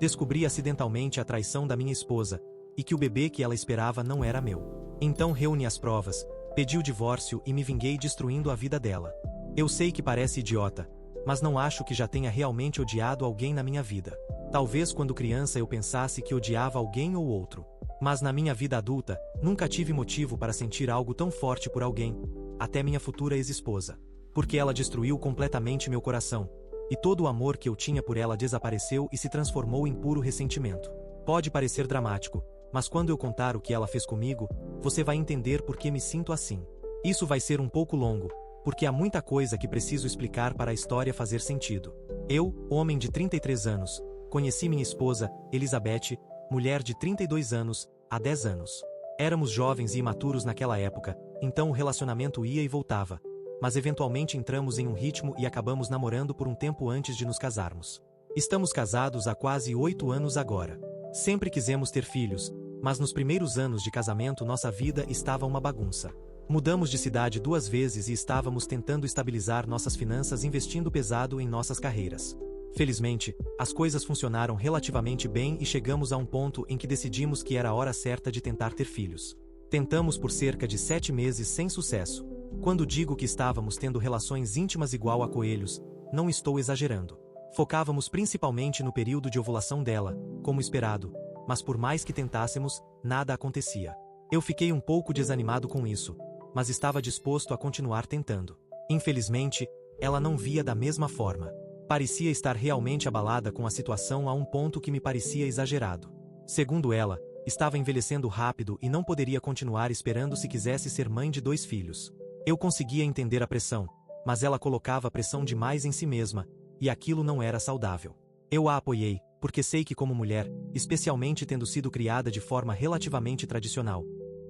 Descobri acidentalmente a traição da minha esposa, e que o bebê que ela esperava não era meu. Então reuni as provas, pedi o divórcio e me vinguei destruindo a vida dela. Eu sei que parece idiota, mas não acho que já tenha realmente odiado alguém na minha vida. Talvez quando criança eu pensasse que odiava alguém ou outro. Mas na minha vida adulta, nunca tive motivo para sentir algo tão forte por alguém, até minha futura ex-esposa. Porque ela destruiu completamente meu coração, e todo o amor que eu tinha por ela desapareceu e se transformou em puro ressentimento. Pode parecer dramático, mas quando eu contar o que ela fez comigo, você vai entender por que me sinto assim. Isso vai ser um pouco longo, porque há muita coisa que preciso explicar para a história fazer sentido. Eu, homem de 33 anos, conheci minha esposa, Elizabeth, mulher de 32 anos, há 10 anos. Éramos jovens e imaturos naquela época, então o relacionamento ia e voltava. Mas eventualmente entramos em um ritmo e acabamos namorando por um tempo antes de nos casarmos. Estamos casados há quase 8 anos agora. Sempre quisemos ter filhos, mas nos primeiros anos de casamento nossa vida estava uma bagunça. Mudamos de cidade 2 vezes e estávamos tentando estabilizar nossas finanças investindo pesado em nossas carreiras. Felizmente, as coisas funcionaram relativamente bem e chegamos a um ponto em que decidimos que era a hora certa de tentar ter filhos. Tentamos por cerca de 7 meses sem sucesso. Quando digo que estávamos tendo relações íntimas igual a coelhos, não estou exagerando. Focávamos principalmente no período de ovulação dela, como esperado, mas por mais que tentássemos, nada acontecia. Eu fiquei um pouco desanimado com isso, mas estava disposto a continuar tentando. Infelizmente, ela não via da mesma forma. Parecia estar realmente abalada com a situação a um ponto que me parecia exagerado. Segundo ela, estava envelhecendo rápido e não poderia continuar esperando se quisesse ser mãe de 2 filhos. Eu conseguia entender a pressão, mas ela colocava pressão demais em si mesma, e aquilo não era saudável. Eu a apoiei, porque sei que como mulher, especialmente tendo sido criada de forma relativamente tradicional,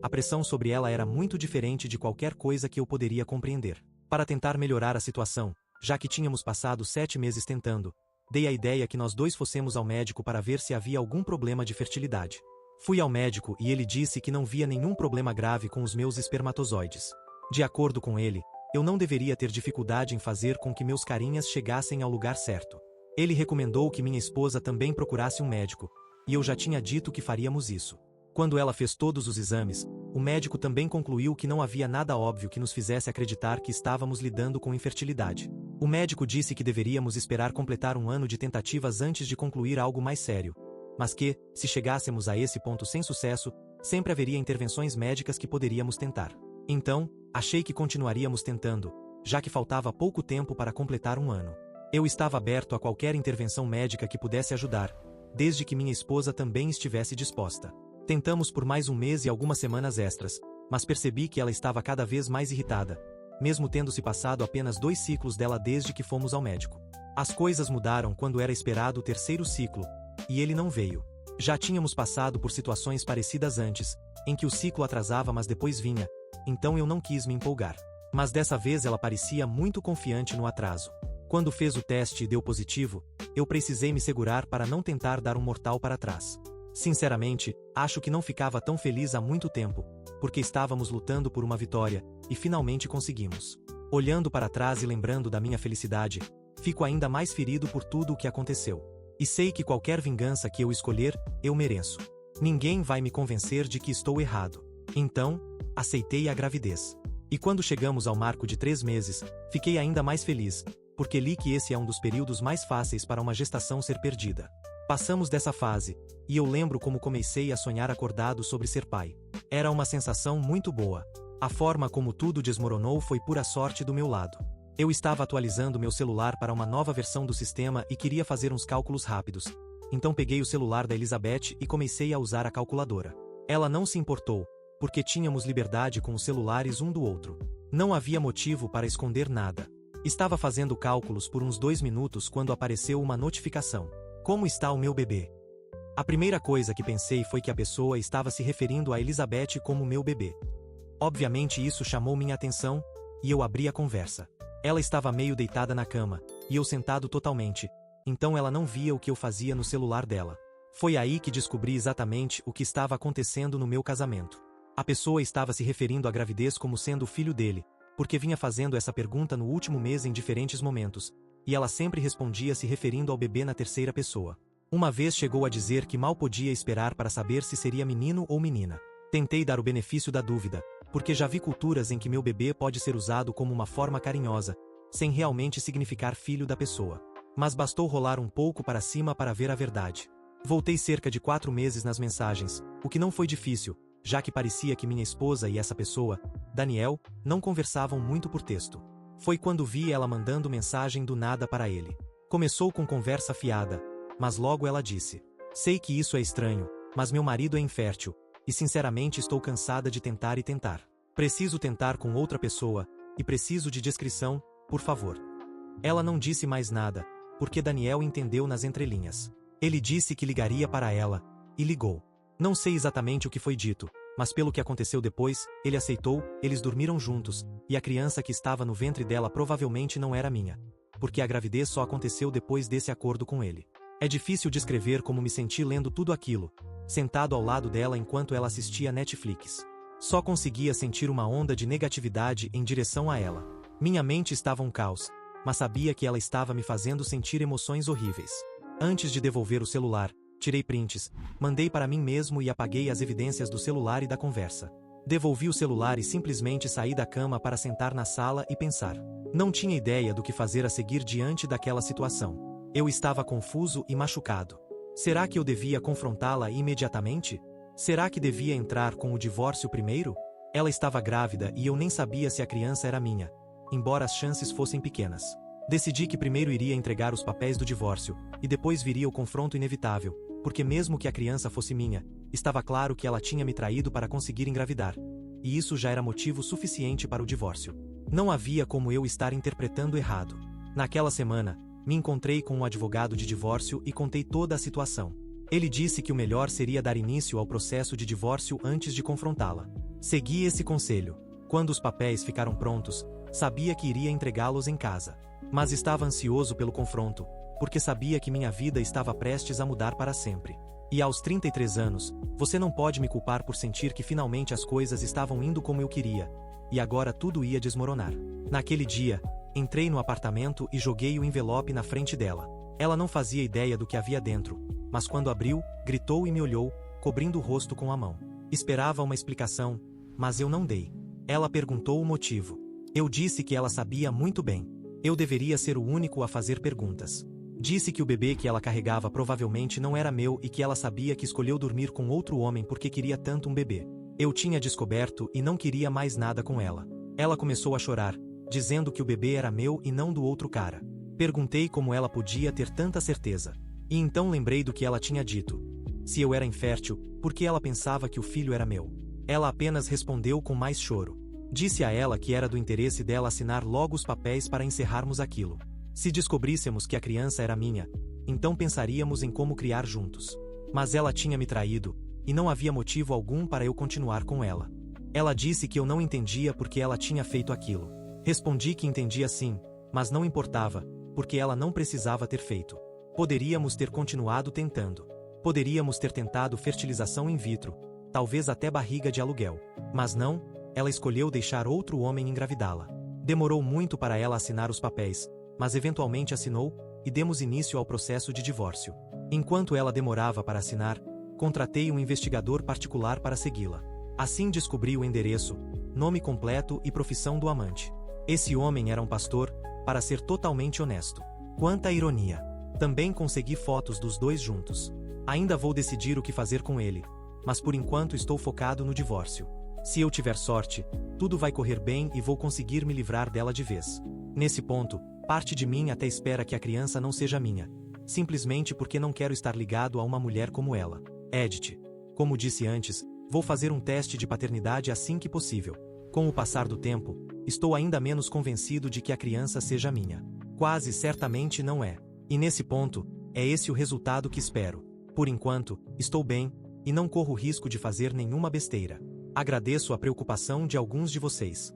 a pressão sobre ela era muito diferente de qualquer coisa que eu poderia compreender. Para tentar melhorar a situação, já que tínhamos passado 7 meses tentando, dei a ideia que nós 2 fossemos ao médico para ver se havia algum problema de fertilidade. Fui ao médico e ele disse que não via nenhum problema grave com os meus espermatozoides. De acordo com ele, eu não deveria ter dificuldade em fazer com que meus carinhas chegassem ao lugar certo. Ele recomendou que minha esposa também procurasse um médico, e eu já tinha dito que faríamos isso. Quando ela fez todos os exames, o médico também concluiu que não havia nada óbvio que nos fizesse acreditar que estávamos lidando com infertilidade. O médico disse que deveríamos esperar completar 1 ano de tentativas antes de concluir algo mais sério, mas que, se chegássemos a esse ponto sem sucesso, sempre haveria intervenções médicas que poderíamos tentar. Então, achei que continuaríamos tentando, já que faltava pouco tempo para completar 1 ano. Eu estava aberto a qualquer intervenção médica que pudesse ajudar, desde que minha esposa também estivesse disposta. Tentamos por mais 1 mês e algumas semanas extras, mas percebi que ela estava cada vez mais irritada, mesmo tendo se passado apenas 2 ciclos dela desde que fomos ao médico. As coisas mudaram quando era esperado o 3º ciclo, e ele não veio. Já tínhamos passado por situações parecidas antes, em que o ciclo atrasava mas depois vinha, então eu não quis me empolgar. Mas dessa vez ela parecia muito confiante no atraso. Quando fez o teste e deu positivo, eu precisei me segurar para não tentar dar um mortal para trás. Sinceramente, acho que não ficava tão feliz há muito tempo, porque estávamos lutando por uma vitória, e finalmente conseguimos. Olhando para trás e lembrando da minha felicidade, fico ainda mais ferido por tudo o que aconteceu. E sei que qualquer vingança que eu escolher, eu mereço. Ninguém vai me convencer de que estou errado. Então, aceitei a gravidez. E quando chegamos ao marco de 3 meses, fiquei ainda mais feliz, porque li que esse é um dos períodos mais fáceis para uma gestação ser perdida. Passamos dessa fase, e eu lembro como comecei a sonhar acordado sobre ser pai. Era uma sensação muito boa. A forma como tudo desmoronou foi pura sorte do meu lado. Eu estava atualizando meu celular para uma nova versão do sistema e queria fazer uns cálculos rápidos. Então peguei o celular da Elizabeth e comecei a usar a calculadora. Ela não se importou, porque tínhamos liberdade com os celulares um do outro. Não havia motivo para esconder nada. Estava fazendo cálculos por uns 2 minutos quando apareceu uma notificação. Como está o meu bebê? A primeira coisa que pensei foi que a pessoa estava se referindo a Elizabeth como meu bebê. Obviamente isso chamou minha atenção, e eu abri a conversa. Ela estava meio deitada na cama, e eu sentado totalmente, então ela não via o que eu fazia no celular dela. Foi aí que descobri exatamente o que estava acontecendo no meu casamento. A pessoa estava se referindo à gravidez como sendo o filho dele, porque vinha fazendo essa pergunta no último mês em diferentes momentos, e ela sempre respondia se referindo ao bebê na terceira pessoa. Uma vez chegou a dizer que mal podia esperar para saber se seria menino ou menina. Tentei dar o benefício da dúvida, porque já vi culturas em que meu bebê pode ser usado como uma forma carinhosa, sem realmente significar filho da pessoa. Mas bastou rolar um pouco para cima para ver a verdade. Voltei cerca de 4 meses nas mensagens, o que não foi difícil, já que parecia que minha esposa e essa pessoa, Daniel, não conversavam muito por texto. Foi quando vi ela mandando mensagem do nada para ele. Começou com conversa fiada, mas logo ela disse: "Sei que isso é estranho, mas meu marido é infértil, e sinceramente estou cansada de tentar e tentar. Preciso tentar com outra pessoa, e preciso de descrição, por favor." Ela não disse mais nada, porque Daniel entendeu nas entrelinhas. Ele disse que ligaria para ela, e ligou. Não sei exatamente o que foi dito, mas pelo que aconteceu depois, ele aceitou, eles dormiram juntos, e a criança que estava no ventre dela provavelmente não era minha, porque a gravidez só aconteceu depois desse acordo com ele. É difícil descrever como me senti lendo tudo aquilo, sentado ao lado dela enquanto ela assistia Netflix. Só conseguia sentir uma onda de negatividade em direção a ela. Minha mente estava um caos, mas sabia que ela estava me fazendo sentir emoções horríveis. Antes de devolver o celular, tirei prints, mandei para mim mesmo e apaguei as evidências do celular e da conversa. Devolvi o celular e simplesmente saí da cama para sentar na sala e pensar. Não tinha ideia do que fazer a seguir diante daquela situação. Eu estava confuso e machucado. Será que eu devia confrontá-la imediatamente? Será que devia entrar com o divórcio primeiro? Ela estava grávida e eu nem sabia se a criança era minha, embora as chances fossem pequenas. Decidi que primeiro iria entregar os papéis do divórcio, e depois viria o confronto inevitável, porque mesmo que a criança fosse minha, estava claro que ela tinha me traído para conseguir engravidar. E isso já era motivo suficiente para o divórcio. Não havia como eu estar interpretando errado. Naquela semana, me encontrei com um advogado de divórcio e contei toda a situação. Ele disse que o melhor seria dar início ao processo de divórcio antes de confrontá-la. Segui esse conselho. Quando os papéis ficaram prontos, sabia que iria entregá-los em casa. Mas estava ansioso pelo confronto, porque sabia que minha vida estava prestes a mudar para sempre. E aos 33 anos, você não pode me culpar por sentir que finalmente as coisas estavam indo como eu queria, e agora tudo ia desmoronar. Naquele dia, entrei no apartamento e joguei o envelope na frente dela. Ela não fazia ideia do que havia dentro, mas quando abriu, gritou e me olhou, cobrindo o rosto com a mão. Esperava uma explicação, mas eu não dei. Ela perguntou o motivo. Eu disse que ela sabia muito bem. Eu deveria ser o único a fazer perguntas. Disse que o bebê que ela carregava provavelmente não era meu e que ela sabia que escolheu dormir com outro homem porque queria tanto um bebê. Eu tinha descoberto e não queria mais nada com ela. Ela começou a chorar, dizendo que o bebê era meu e não do outro cara. Perguntei como ela podia ter tanta certeza. E então lembrei do que ela tinha dito. Se eu era infértil, por que ela pensava que o filho era meu? Ela apenas respondeu com mais choro. Disse a ela que era do interesse dela assinar logo os papéis para encerrarmos aquilo. Se descobríssemos que a criança era minha, então pensaríamos em como criar juntos. Mas ela tinha me traído, e não havia motivo algum para eu continuar com ela. Ela disse que eu não entendia por que ela tinha feito aquilo. Respondi que entendia sim, mas não importava, porque ela não precisava ter feito. Poderíamos ter continuado tentando. Poderíamos ter tentado fertilização in vitro, talvez até barriga de aluguel. Mas não, ela escolheu deixar outro homem engravidá-la. Demorou muito para ela assinar os papéis, mas eventualmente assinou, e demos início ao processo de divórcio. Enquanto ela demorava para assinar, contratei um investigador particular para segui-la. Assim descobri o endereço, nome completo e profissão do amante. Esse homem era um pastor, para ser totalmente honesto. Quanta ironia! Também consegui fotos dos dois juntos. Ainda vou decidir o que fazer com ele, mas por enquanto estou focado no divórcio. Se eu tiver sorte, tudo vai correr bem e vou conseguir me livrar dela de vez. Nesse ponto, parte de mim até espera que a criança não seja minha, simplesmente porque não quero estar ligado a uma mulher como ela. Edith. Como disse antes, vou fazer um teste de paternidade assim que possível. Com o passar do tempo, estou ainda menos convencido de que a criança seja minha. Quase certamente não é. E nesse ponto, é esse o resultado que espero. Por enquanto, estou bem, e não corro risco de fazer nenhuma besteira. Agradeço a preocupação de alguns de vocês.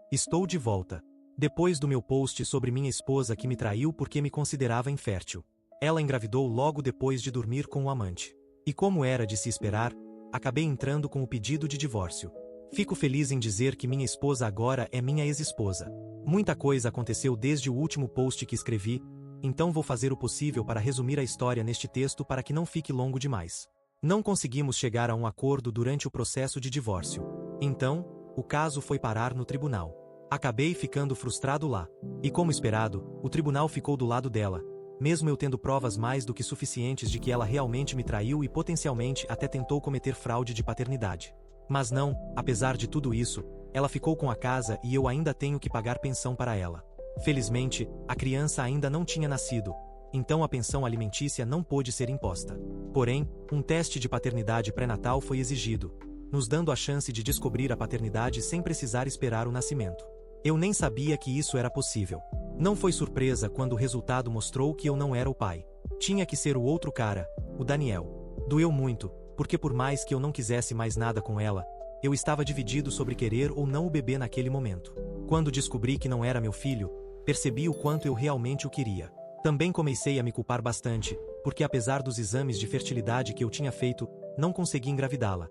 Estou de volta. Depois do meu post sobre minha esposa que me traiu porque me considerava infértil. Ela engravidou logo depois de dormir com o amante. E como era de se esperar, acabei entrando com o pedido de divórcio. Fico feliz em dizer que minha esposa agora é minha ex-esposa. Muita coisa aconteceu desde o último post que escrevi, então vou fazer o possível para resumir a história neste texto para que não fique longo demais. Não conseguimos chegar a um acordo durante o processo de divórcio. Então, o caso foi parar no tribunal. Acabei ficando frustrado lá. E como esperado, o tribunal ficou do lado dela, mesmo eu tendo provas mais do que suficientes de que ela realmente me traiu e potencialmente até tentou cometer fraude de paternidade. Mas não, apesar de tudo isso, ela ficou com a casa e eu ainda tenho que pagar pensão para ela. Felizmente, a criança ainda não tinha nascido, então a pensão alimentícia não pôde ser imposta. Porém, um teste de paternidade pré-natal foi exigido, nos dando a chance de descobrir a paternidade sem precisar esperar o nascimento. Eu nem sabia que isso era possível. Não foi surpresa quando o resultado mostrou que eu não era o pai. Tinha que ser o outro cara, o Daniel. Doeu muito, porque por mais que eu não quisesse mais nada com ela, eu estava dividido sobre querer ou não o bebê naquele momento. Quando descobri que não era meu filho, percebi o quanto eu realmente o queria. Também comecei a me culpar bastante, porque apesar dos exames de fertilidade que eu tinha feito, não consegui engravidá-la.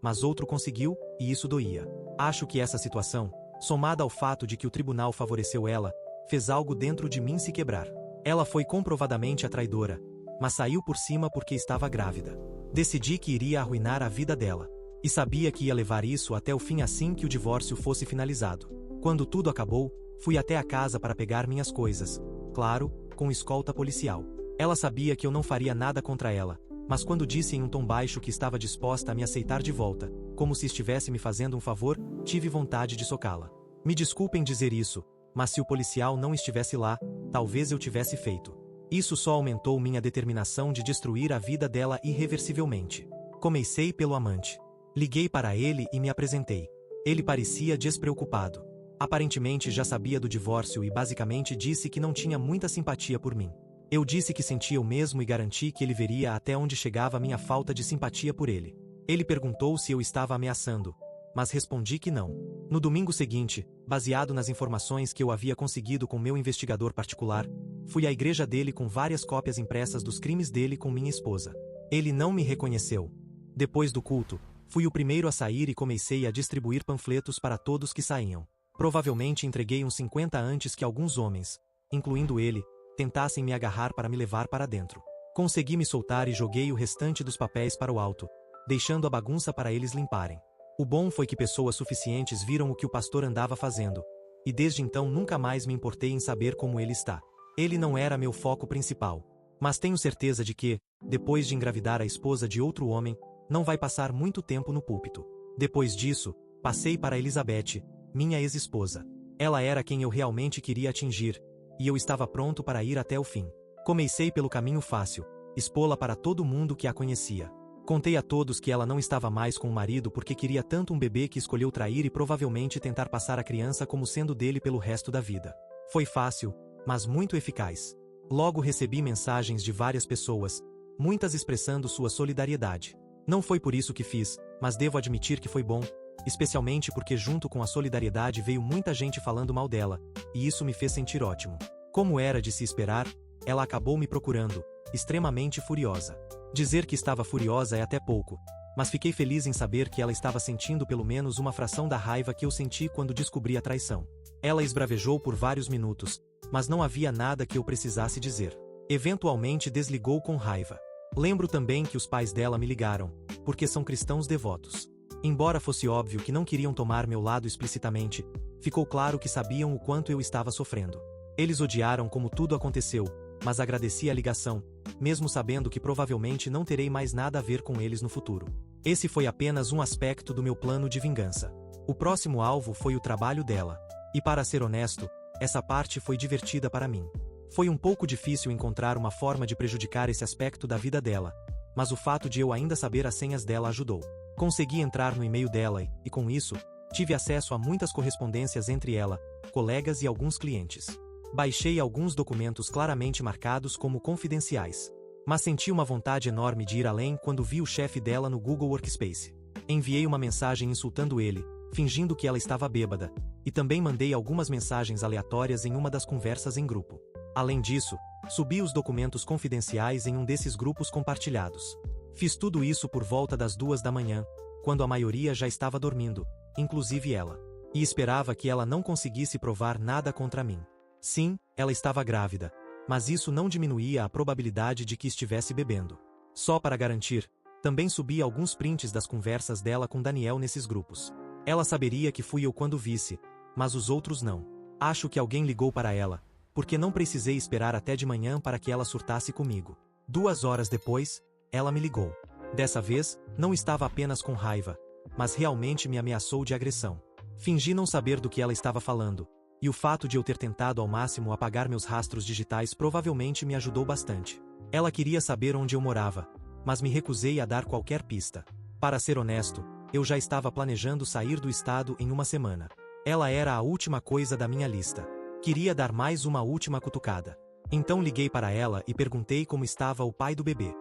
Mas outro conseguiu, e isso doía. Acho que essa situação, somada ao fato de que o tribunal favoreceu ela, fez algo dentro de mim se quebrar. Ela foi comprovadamente a traidora, mas saiu por cima porque estava grávida. Decidi que iria arruinar a vida dela. E sabia que ia levar isso até o fim assim que o divórcio fosse finalizado. Quando tudo acabou, fui até a casa para pegar minhas coisas. Claro, com escolta policial. Ela sabia que eu não faria nada contra ela, mas quando disse em um tom baixo que estava disposta a me aceitar de volta, como se estivesse me fazendo um favor, tive vontade de socá-la. Me desculpem dizer isso, mas se o policial não estivesse lá, talvez eu tivesse feito. Isso só aumentou minha determinação de destruir a vida dela irreversivelmente. Comecei pelo amante. Liguei para ele e me apresentei. Ele parecia despreocupado. Aparentemente já sabia do divórcio e basicamente disse que não tinha muita simpatia por mim. Eu disse que sentia o mesmo e garanti que ele veria até onde chegava minha falta de simpatia por ele. Ele perguntou se eu estava ameaçando, mas respondi que não. No domingo seguinte, baseado nas informações que eu havia conseguido com meu investigador particular, fui à igreja dele com várias cópias impressas dos crimes dele com minha esposa. Ele não me reconheceu. Depois do culto, fui o primeiro a sair e comecei a distribuir panfletos para todos que saíam. Provavelmente entreguei uns 50 antes que alguns homens, incluindo ele, tentassem me agarrar para me levar para dentro. Consegui me soltar e joguei o restante dos papéis para o alto, deixando a bagunça para eles limparem. O bom foi que pessoas suficientes viram o que o pastor andava fazendo, e desde então nunca mais me importei em saber como ele está. Ele não era meu foco principal, mas tenho certeza de que, depois de engravidar a esposa de outro homem, não vai passar muito tempo no púlpito. Depois disso, passei para Elizabeth, minha ex-esposa. Ela era quem eu realmente queria atingir, e eu estava pronto para ir até o fim. Comecei pelo caminho fácil, expô-la para todo mundo que a conhecia. Contei a todos que ela não estava mais com o marido porque queria tanto um bebê que escolheu trair e provavelmente tentar passar a criança como sendo dele pelo resto da vida. Foi fácil, mas muito eficaz. Logo recebi mensagens de várias pessoas, muitas expressando sua solidariedade. Não foi por isso que fiz, mas devo admitir que foi bom, especialmente porque junto com a solidariedade veio muita gente falando mal dela, e isso me fez sentir ótimo. Como era de se esperar, ela acabou me procurando, extremamente furiosa. Dizer que estava furiosa é até pouco, mas fiquei feliz em saber que ela estava sentindo pelo menos uma fração da raiva que eu senti quando descobri a traição. Ela esbravejou por vários minutos, mas não havia nada que eu precisasse dizer. Eventualmente desligou com raiva. Lembro também que os pais dela me ligaram, porque são cristãos devotos. Embora fosse óbvio que não queriam tomar meu lado explicitamente, ficou claro que sabiam o quanto eu estava sofrendo. Eles odiaram como tudo aconteceu, mas agradeci a ligação, mesmo sabendo que provavelmente não terei mais nada a ver com eles no futuro. Esse foi apenas um aspecto do meu plano de vingança. O próximo alvo foi o trabalho dela. E para ser honesto, essa parte foi divertida para mim. Foi um pouco difícil encontrar uma forma de prejudicar esse aspecto da vida dela, mas o fato de eu ainda saber as senhas dela ajudou. Consegui entrar no e-mail dela e, com isso, tive acesso a muitas correspondências entre ela, colegas e alguns clientes. Baixei alguns documentos claramente marcados como confidenciais. Mas senti uma vontade enorme de ir além quando vi o chefe dela no Google Workspace. Enviei uma mensagem insultando ele, fingindo que ela estava bêbada, e também mandei algumas mensagens aleatórias em uma das conversas em grupo. Além disso, subi os documentos confidenciais em um desses grupos compartilhados. Fiz tudo isso por volta das 2 da manhã, quando a maioria já estava dormindo, inclusive ela. E esperava que ela não conseguisse provar nada contra mim. Sim, ela estava grávida. mas isso não diminuía a probabilidade de que estivesse bebendo. Só para garantir, também subi alguns prints das conversas dela com Daniel nesses grupos. Ela saberia que fui eu quando visse, mas os outros não. Acho que alguém ligou para ela, porque não precisei esperar até de manhã para que ela surtasse comigo. 2 horas depois, ela me ligou. Dessa vez, não estava apenas com raiva, mas realmente me ameaçou de agressão. Fingi não saber do que ela estava falando, e o fato de eu ter tentado ao máximo apagar meus rastros digitais provavelmente me ajudou bastante. Ela queria saber onde eu morava, mas me recusei a dar qualquer pista. Para ser honesto, eu já estava planejando sair do estado em uma semana. Ela era a última coisa da minha lista. Queria dar mais uma última cutucada. Então liguei para ela e perguntei como estava o pai do bebê.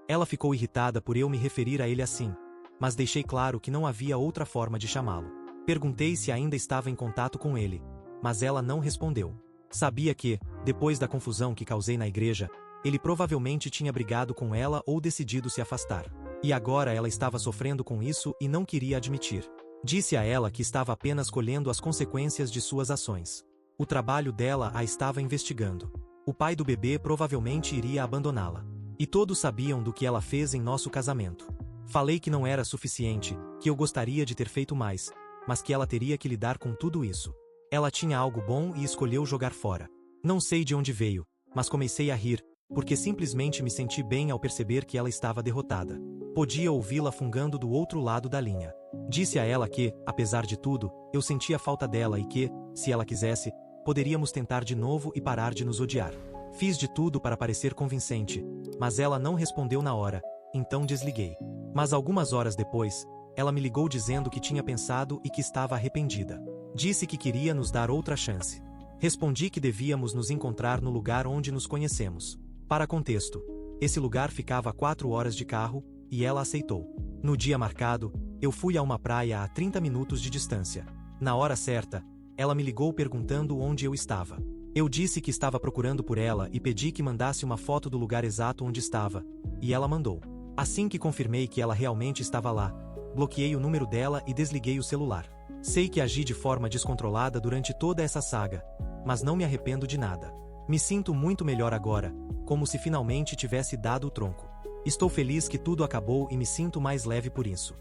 Ela ficou irritada por eu me referir a ele assim, mas deixei claro que não havia outra forma de chamá-lo. Perguntei se ainda estava em contato com ele, mas ela não respondeu. Sabia que, depois da confusão que causei na igreja, ele provavelmente tinha brigado com ela ou decidido se afastar. E agora ela estava sofrendo com isso e não queria admitir. Disse a ela que estava apenas colhendo as consequências de suas ações. O trabalho dela a estava investigando. O pai do bebê provavelmente iria abandoná-la. E todos sabiam do que ela fez em nosso casamento. Falei que não era suficiente, que eu gostaria de ter feito mais, mas que ela teria que lidar com tudo isso. Ela tinha algo bom e escolheu jogar fora. Não sei de onde veio, mas comecei a rir, porque simplesmente me senti bem ao perceber que ela estava derrotada. Podia ouvi-la fungando do outro lado da linha. Disse a ela que, apesar de tudo, eu sentia falta dela e que, se ela quisesse, poderíamos tentar de novo e parar de nos odiar. Fiz de tudo para parecer convincente, mas ela não respondeu na hora, então desliguei. Mas algumas horas depois, ela me ligou dizendo que tinha pensado e que estava arrependida. Disse que queria nos dar outra chance. Respondi que devíamos nos encontrar no lugar onde nos conhecemos. Para contexto, esse lugar ficava a 4 horas de carro, e ela aceitou. No dia marcado, eu fui a uma praia a 30 minutos de distância. Na hora certa, ela me ligou perguntando onde eu estava. Eu disse que estava procurando por ela e pedi que mandasse uma foto do lugar exato onde estava, e ela mandou. Assim que confirmei que ela realmente estava lá, bloqueei o número dela e desliguei o celular. Sei que agi de forma descontrolada durante toda essa saga, mas não me arrependo de nada. Me sinto muito melhor agora, como se finalmente tivesse dado o tronco. Estou feliz que tudo acabou e me sinto mais leve por isso.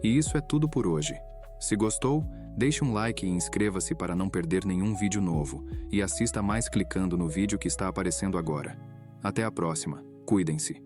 E isso é tudo por hoje. Se gostou, deixe um like e inscreva-se para não perder nenhum vídeo novo, e assista mais clicando no vídeo que está aparecendo agora. Até a próxima, cuidem-se.